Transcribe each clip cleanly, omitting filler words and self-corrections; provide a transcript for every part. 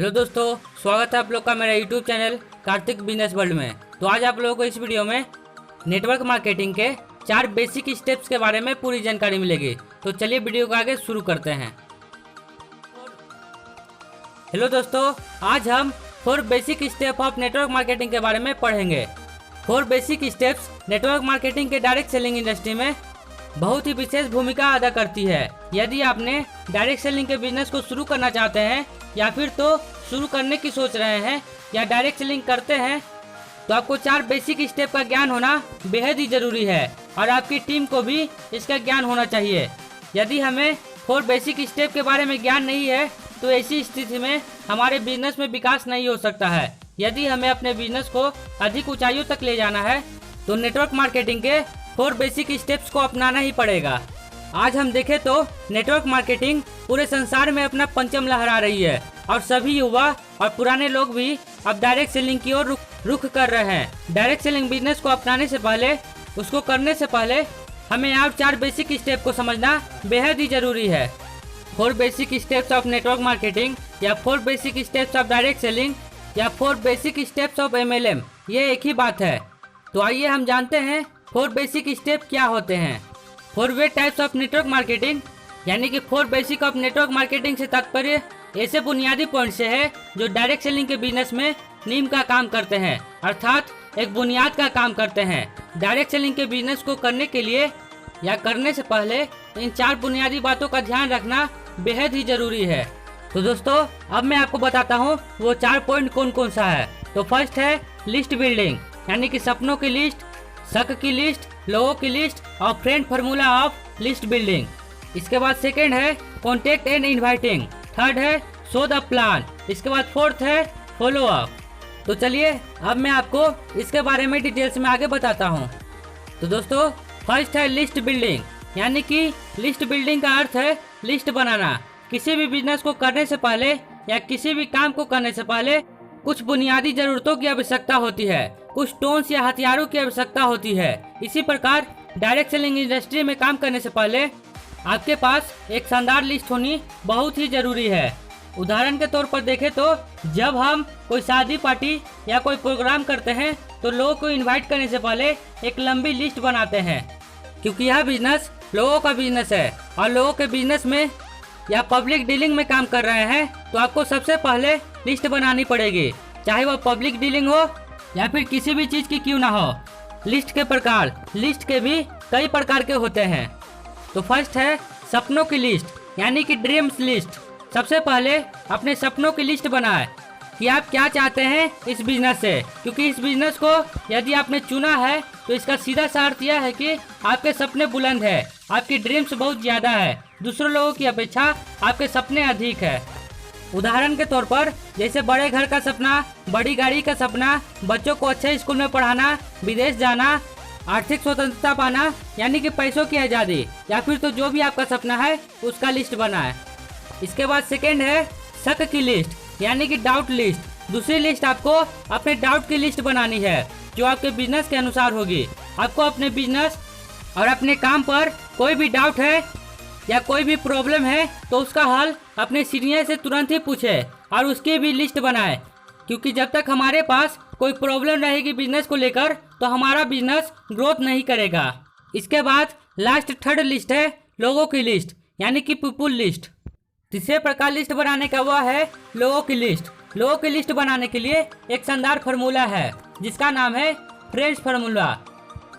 Hello दोस्तों, स्वागत है आप लोग का मेरा YouTube channel Kartik business world में। तो आज आप लोगों को इस वीडियो में नेटवर्क मार्केटिंग के 4 बेसिक स्टेप्स के बारे में पूरी जानकारी मिलेगी। तो चलिए वीडियो को आगे शुरू करते हैं। हेलो दोस्तों, आज हम 4 basic step of network marketing के बारे में पढ़ेंगे। 4 बेसिक स्टेप्स नेटवर्क मार्केटिंग के डायरेक्ट सेलिंग इंडस्ट्री में बहुत ही विशेष भूमिका अदा करती है। यदि आपने डायरेक्ट सेलिंग के बिजनेस को शुरू करना चाहते हैं या फिर तो शुरू करने की सोच रहे हैं या डायरेक्ट सेलिंग करते हैं तो आपको 4 बेसिक स्टेप का ज्ञान होना बेहद ही जरूरी है और आपकी टीम को भी इसका ज्ञान होना चाहिए। यदि हमें 4 बेसिक स्टेप के बारे में ज्ञान नहीं है तो ऐसी स्थिति में हमारे बिजनेस में विकास नहीं हो सकता है। यदि हमें अपने बिजनेस को अधिक ऊंचाइयों तक ले जाना है तो नेटवर्क मार्केटिंग के 4 बेसिक स्टेप्स को अपनाना ही पड़ेगा। आज हम देखें तो नेटवर्क मार्केटिंग पूरे संसार में अपना परचम लहरा रही है और सभी युवा और पुराने लोग भी अब डायरेक्ट सेलिंग की ओर रुख कर रहे हैं। डायरेक्ट सेलिंग बिजनेस को अपनाने से पहले, उसको करने से पहले हमें और 4 बेसिक स्टेप को समझना बेहद ही जरूरी है। 4 basic steps of network marketing या 4 basic steps of direct selling या 4 बेसिक स्टेप्स ऑफ MLM, ये एक ही बात है। तो आइए हम जानते हैं 4 बेसिक स्टेप क्या होते हैं। 4 वे टाइप्स ऑफ नेटवर्क मार्केटिंग, यानी कि 4 बेसिक ऑफ नेटवर्क मार्केटिंग से तात्पर्य ऐसे बुनियादी पॉइंट से है जो डायरेक्ट सेलिंग के बिजनेस में नींव का काम करते हैं, अर्थात एक बुनियाद का काम करते हैं। डायरेक्ट सेलिंग के बिजनेस को करने के लिए या करने से पहले इन 4 बुनियादी बातों का ध्यान रखना बेहद ही जरूरी है। तो दोस्तों, अब मैं आपको बताता हूँ वो 4 पॉइंट कौन कौन सा है। तो फर्स्ट है लिस्ट बिल्डिंग, यानी कि सपनों की लिस्ट, शक की लिस्ट, लोगों की लिस्ट और friend formula of list building. इसके बाद सेकंड है कॉन्टेक्ट एंड इनवाइटिंग, थर्ड है शो द प्लान, इसके बाद फोर्थ है फॉलो अप। तो चलिए अब मैं आपको इसके बारे में डिटेल्स में आगे बताता हूँ। तो दोस्तों, फर्स्ट है लिस्ट बिल्डिंग, यानी कि लिस्ट बिल्डिंग का अर्थ है लिस्ट बनाना। किसी भी बिजनेस को करने से पहले या किसी भी काम को करने से पहले कुछ बुनियादी जरूरतों की आवश्यकता होती है, कुछ टोन्स या हथियारों की आवश्यकता होती है। इसी प्रकार डायरेक्ट सेलिंग इंडस्ट्री में काम करने से पहले आपके पास एक शानदार लिस्ट होनी बहुत ही जरूरी है। उदाहरण के तौर पर देखें तो जब हम कोई शादी पार्टी या कोई प्रोग्राम करते हैं तो लोगों को इनवाइट करने से पहले एक लंबी लिस्ट बनाते हैं, क्योंकि यह बिजनेस लोगों का बिजनेस है और लोगों के बिजनेस में या पब्लिक डीलिंग में काम कर रहे हैं तो आपको सबसे पहले लिस्ट बनानी पड़ेगी, चाहे वह पब्लिक डीलिंग हो या फिर किसी भी चीज़ की क्यों ना हो। लिस्ट के प्रकार, लिस्ट के भी कई प्रकार के होते हैं। तो फर्स्ट है सपनों की लिस्ट, यानी कि ड्रीम्स लिस्ट। सबसे पहले अपने सपनों की लिस्ट बनाएं कि आप क्या चाहते हैं इस बिजनेस से, क्योंकि इस बिजनेस को यदि आपने चुना है तो इसका सीधा सा अर्थ यह है कि आपके सपने बुलंद है, आपकी ड्रीम्स बहुत ज़्यादा है, दूसरों लोगों की अपेक्षा आपके सपने अधिक है। उदाहरण के तौर पर जैसे बड़े घर का सपना, बड़ी गाड़ी का सपना, बच्चों को अच्छे स्कूल में पढ़ाना, विदेश जाना, आर्थिक स्वतंत्रता पाना, यानी कि पैसों की आज़ादी, या फिर तो जो भी आपका सपना है उसका लिस्ट बनाएं। इसके बाद सेकेंड है शक की लिस्ट, यानी कि डाउट लिस्ट। दूसरी लिस्ट आपको अपने डाउट की लिस्ट बनानी है जो आपके बिजनेस के अनुसार होगी। आपको अपने बिजनेस और अपने काम पर कोई भी डाउट है या कोई भी प्रॉब्लम है तो उसका हल अपने सीनियर से तुरंत ही पूछे और उसकी भी लिस्ट बनाए, क्योंकि जब तक हमारे पास कोई प्रॉब्लम रहेगी बिजनेस को लेकर तो हमारा बिजनेस ग्रोथ नहीं करेगा। इसके बाद लास्ट थर्ड लिस्ट है लोगों की लिस्ट, यानी कि पीपुल लिस्ट। तीसरे प्रकार लिस्ट बनाने का वह है लोगों की लिस्ट। लोगों की लिस्ट बनाने के लिए एक शानदार फार्मूला है जिसका नाम है फ्रेंड्स फार्मूला।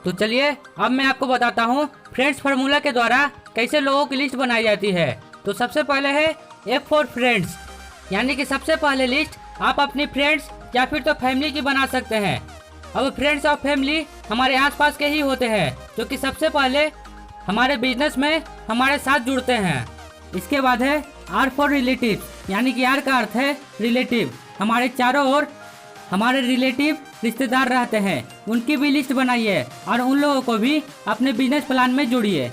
तो चलिए अब मैं आपको बताता हूँ फ्रेंड्स फार्मूला के द्वारा कैसे लोगों की लिस्ट बनाई जाती है। तो सबसे पहले है F फॉर फ्रेंड्स, यानी कि सबसे पहले लिस्ट आप अपनी फ्रेंड्स या फिर तो फैमिली की बना सकते हैं। अब फ्रेंड्स और फैमिली हमारे आसपास के ही होते हैं जो कि सबसे पहले हमारे बिजनेस में हमारे साथ जुड़ते हैं। इसके बाद है R फॉर रिलेटिव, यानी कि R का अर्थ है रिलेटिव। हमारे चारों ओर हमारे रिलेटिव रिश्तेदार रहते हैं, उनकी भी लिस्ट बनाइए और उन लोगों को भी अपने बिजनेस प्लान में जोड़िए।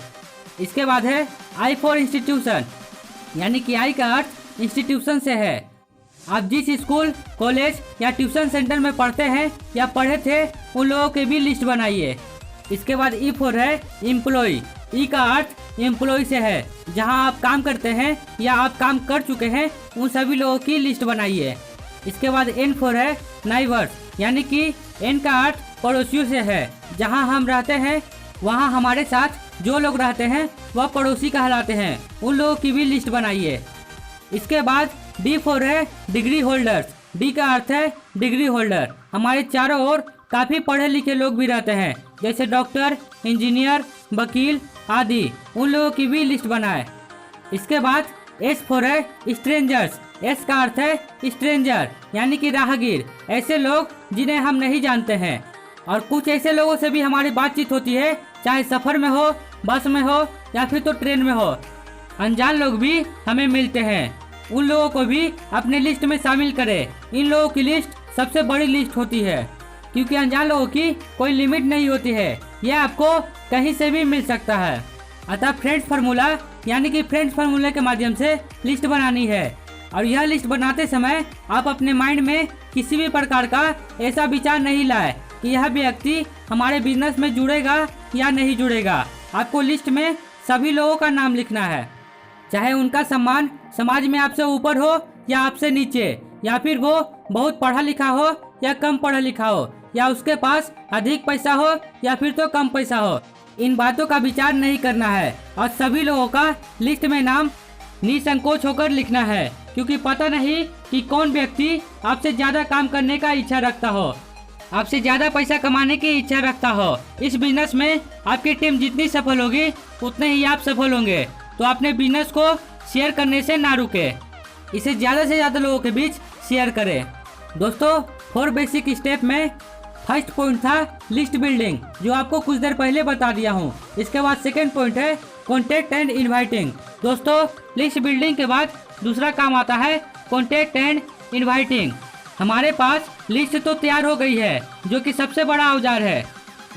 इसके बाद है I फॉर इंस्टीट्यूशन, यानी कि I का अर्थ इंस्टीट्यूशन से है। आप जिस स्कूल, कॉलेज या ट्यूशन सेंटर में पढ़ते हैं या पढ़े थे उन लोगों की भी लिस्ट बनाइए। इसके बाद E फॉर है एम्प्लॉय, E का अर्थ एम्प्लॉय से है। जहां आप काम करते हैं या आप काम कर चुके हैं उन सभी लोगों की लिस्ट बनाइए। इसके बाद N4 है नाइबर्स, यानी कि N का अर्थ पड़ोसियों से है। जहां हम रहते हैं वहां हमारे साथ जो लोग रहते हैं वह पड़ोसी कहलाते हैं, उन लोगों की भी लिस्ट बनाइए। इसके बाद D4 है डिग्री होल्डर्स। D का अर्थ है डिग्री होल्डर। हमारे चारों ओर काफ़ी पढ़े लिखे लोग भी रहते हैं, जैसे डॉक्टर, इंजीनियर, वकील आदि, उन लोगों की भी लिस्ट बनाए। इसके बाद S4 है स्ट्रेंजर्स। S का अर्थ है स्ट्रेंजर, यानी कि राहगीर, ऐसे लोग जिन्हें हम नहीं जानते हैं। और कुछ ऐसे लोगों से भी हमारी बातचीत होती है, चाहे सफ़र में हो, बस में हो या फिर तो ट्रेन में हो। अनजान लोग भी हमें मिलते हैं, उन लोगों को भी अपने लिस्ट में शामिल करें। इन लोगों की लिस्ट सबसे बड़ी लिस्ट होती है, क्योंकि अनजान लोगों की कोई लिमिट नहीं होती है, यह आपको कहीं से भी मिल सकता है। अतः फ्रेंड्स फार्मूला यानी कि फ्रेंड्स फार्मूले के माध्यम से लिस्ट बनानी है। और यह लिस्ट बनाते समय आप अपने माइंड में किसी भी प्रकार का ऐसा विचार नहीं लाए कि यह व्यक्ति हमारे बिजनेस में जुड़ेगा या नहीं जुड़ेगा। आपको लिस्ट में सभी लोगों का नाम लिखना है, चाहे उनका सम्मान समाज में आपसे ऊपर हो या आपसे नीचे, या फिर वो बहुत पढ़ा लिखा हो या कम पढ़ा लिखा हो, या उसके पास अधिक पैसा हो या फिर तो कम पैसा हो। इन बातों का विचार नहीं करना है और सभी लोगों का लिस्ट में नाम निसंकोच होकर लिखना है, क्योंकि पता नहीं कि कौन व्यक्ति आपसे ज़्यादा काम करने का इच्छा रखता हो, आपसे ज़्यादा पैसा कमाने की इच्छा रखता हो। इस बिजनेस में आपकी टीम जितनी सफल होगी उतने ही आप सफल होंगे। तो अपने बिजनेस को शेयर करने से ना रुके, इसे ज़्यादा से ज़्यादा लोगों के बीच शेयर करें। दोस्तों 4 बेसिक स्टेप में फर्स्ट पॉइंट था लिस्ट बिल्डिंग, जो आपको कुछ देर पहले बता दिया हूँ। इसके बाद सेकेंड पॉइंट है कॉन्टेक्ट एंड इन्वाइटिंग। दोस्तों लिस्ट बिल्डिंग के बाद दूसरा काम आता है कॉन्टेक्ट एंड इन्वाइटिंग। हमारे पास लिस्ट तो तैयार हो गई है, जो कि सबसे बड़ा औजार है।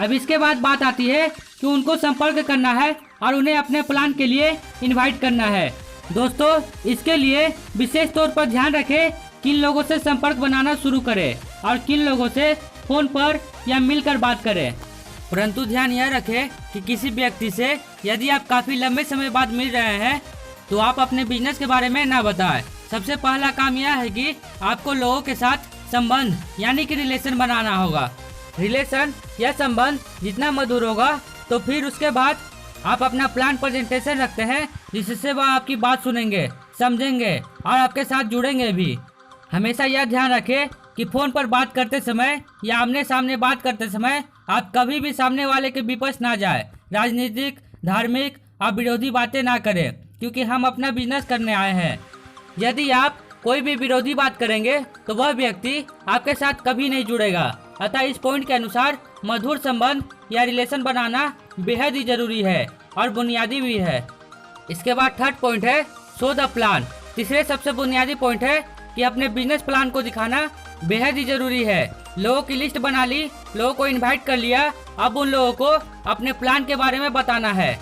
अब इसके बाद बात आती है कि उनको संपर्क करना है और उन्हें अपने प्लान के लिए इनवाइट करना है। दोस्तों इसके लिए विशेष तौर पर ध्यान रखें किन लोगों से संपर्क बनाना शुरू करें और किन लोगों से फ़ोन पर या मिलकर बात करें। परंतु ध्यान यह रखें कि किसी व्यक्ति से यदि आप काफ़ी लंबे समय बाद मिल रहे हैं तो आप अपने बिजनेस के बारे में ना बताएं। सबसे पहला काम यह है कि आपको लोगों के साथ संबंध यानी कि रिलेशन बनाना होगा। रिलेशन या संबंध जितना मधुर होगा तो फिर उसके बाद आप अपना प्लान प्रेजेंटेशन रखते हैं, जिससे वह आपकी बात सुनेंगे, समझेंगे और आपके साथ जुड़ेंगे भी। हमेशा यह ध्यान रखें कि फ़ोन पर बात करते समय या आमने सामने बात करते समय आप कभी भी सामने वाले के विपक्ष ना जाए, राजनीतिक, धार्मिक और विरोधी बातें ना करें, क्योंकि हम अपना बिजनेस करने आए हैं। यदि आप कोई भी विरोधी बात करेंगे तो वह व्यक्ति आपके साथ कभी नहीं जुड़ेगा। अतः इस पॉइंट के अनुसार मधुर संबंध या रिलेशन बनाना बेहद ही जरूरी है और बुनियादी भी है। इसके बाद थर्ड पॉइंट है शो द प्लान। तीसरे सबसे बुनियादी पॉइंट है कि अपने बिजनेस प्लान को दिखाना बेहद ही जरूरी है। लोगों की लिस्ट बना ली, लोगों को इनवाइट कर लिया, अब उन लोगों को अपने प्लान के बारे में बताना है।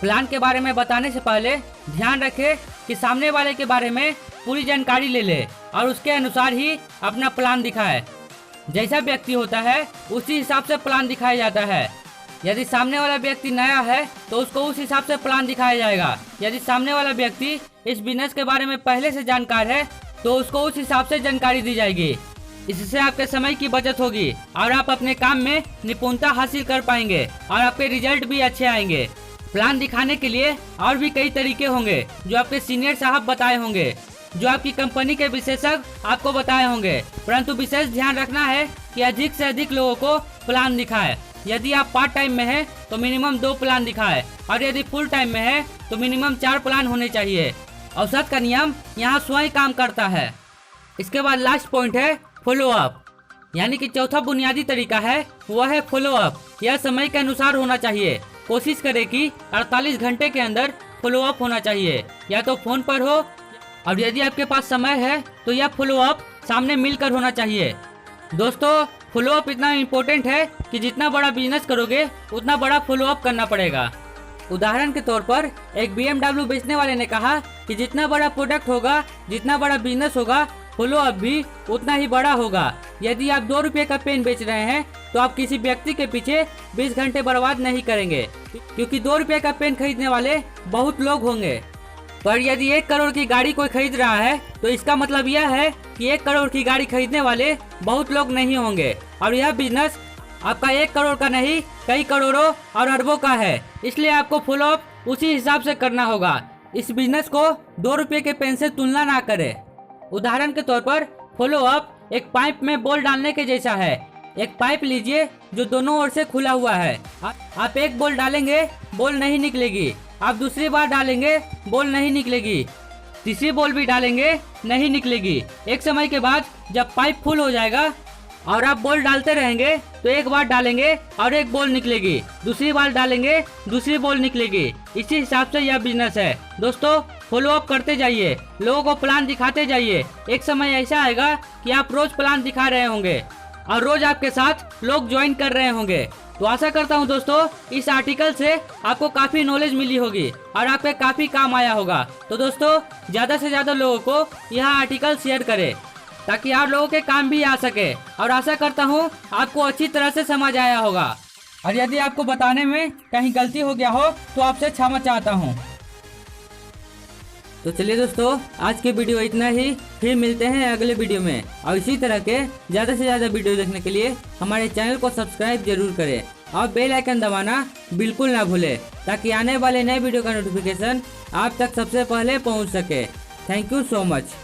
प्लान के बारे में बताने से पहले ध्यान रखें कि सामने वाले के बारे में पूरी जानकारी ले ले और उसके अनुसार ही अपना प्लान दिखाए। जैसा व्यक्ति होता है उसी हिसाब से प्लान दिखाया जाता है। यदि सामने वाला व्यक्ति नया है तो उसको उस हिसाब से प्लान दिखाया जाएगा। यदि सामने वाला व्यक्ति इस बिजनेस के बारे में पहले से जानकार है तो उसको उस हिसाब से जानकारी दी जाएगी। इससे आपके समय की बचत होगी और आप अपने काम में निपुणता हासिल कर पाएंगे और आपके रिजल्ट भी अच्छे आएंगे। प्लान दिखाने के लिए और भी कई तरीके होंगे जो आपके सीनियर साहब बताए होंगे, जो आपकी कंपनी के विशेषज्ञ आपको बताए होंगे, परंतु विशेष ध्यान रखना है कि अधिक से अधिक लोगों को प्लान दिखाएं। यदि आप पार्ट टाइम में हैं तो मिनिमम 2 प्लान दिखाएं और यदि फुल टाइम में है तो मिनिमम 4 प्लान होने चाहिए। औसत का नियम यहाँ स्वयं काम करता है। इसके बाद लास्ट पॉइंट है फॉलो अप, यानी कि चौथा बुनियादी तरीका है वह है फॉलो अप। यह समय के अनुसार होना चाहिए। कोशिश करें कि 48 घंटे के अंदर फॉलो अप होना चाहिए, या तो फ़ोन पर हो और यदि आपके पास समय है तो यह फॉलो अप सामने मिलकर होना चाहिए। दोस्तों फॉलो अप इतना इम्पोर्टेंट है कि जितना बड़ा बिजनेस करोगे उतना बड़ा फॉलो अप करना पड़ेगा। उदाहरण के तौर पर एक BMW बेचने वाले ने कहा कि जितना बड़ा प्रोडक्ट होगा, जितना बड़ा बिजनेस होगा, फॉलो अप भी उतना ही बड़ा होगा। यदि आप 2 रुपये का पेन बेच रहे हैं तो आप किसी व्यक्ति के पीछे 20 घंटे बर्बाद नहीं करेंगे, क्योंकि 2 रुपये का पेन खरीदने वाले बहुत लोग होंगे। पर यदि 1 करोड़ की गाड़ी कोई खरीद रहा है तो इसका मतलब यह है कि 1 करोड़ की गाड़ी खरीदने वाले बहुत लोग नहीं होंगे, और यह बिजनेस आपका 1 करोड़ का नहीं, कई करोड़ों और अरबों का है। इसलिए आपको फॉलो अप उसी हिसाब से करना होगा। इस बिजनेस को 2 रुपये के पेन से तुलना ना करें। उदाहरण के तौर पर फॉलो अप एक पाइप में बॉल डालने के जैसा है। एक पाइप लीजिए जो दोनों ओर से खुला हुआ है। आप एक बॉल डालेंगे, बॉल नहीं निकलेगी। आप दूसरी बार डालेंगे, बॉल नहीं निकलेगी। तीसरी बॉल भी डालेंगे, नहीं निकलेगी। एक समय के बाद जब पाइप फुल हो जाएगा और आप बॉल डालते रहेंगे तो एक बार डालेंगे और एक बॉल निकलेगी, दूसरी बार डालेंगे, दूसरी बॉल निकलेगी। इसी हिसाब से यह बिजनेस है। दोस्तों, फॉलो अप करते जाइए, लोगों को प्लान दिखाते जाइए। एक समय ऐसा आएगा कि आप रोज प्लान दिखा रहे होंगे और रोज आपके साथ लोग ज्वाइन कर रहे होंगे। तो आशा करता हूं दोस्तों, इस आर्टिकल से आपको काफी नॉलेज मिली होगी और आपके काफी काम आया होगा। तो दोस्तों, ज्यादा से ज्यादा लोगों को यह आर्टिकल शेयर करें ताकि आप लोगों के काम भी आ सके, और आशा करता हूं आपको अच्छी तरह से समझ आया होगा। और यदि आपको बताने में कहीं गलती हो गया हो तो आपसे क्षमा चाहता हूं। तो चलिए दोस्तों, आज के वीडियो इतना ही। फिर मिलते हैं अगले वीडियो में, और इसी तरह के ज़्यादा से ज़्यादा वीडियो देखने के लिए हमारे चैनल को सब्सक्राइब जरूर करें और बेल आइकन दबाना बिल्कुल ना भूलें, ताकि आने वाले नए वीडियो का नोटिफिकेशन आप तक सबसे पहले पहुंच सके। Thank you so much.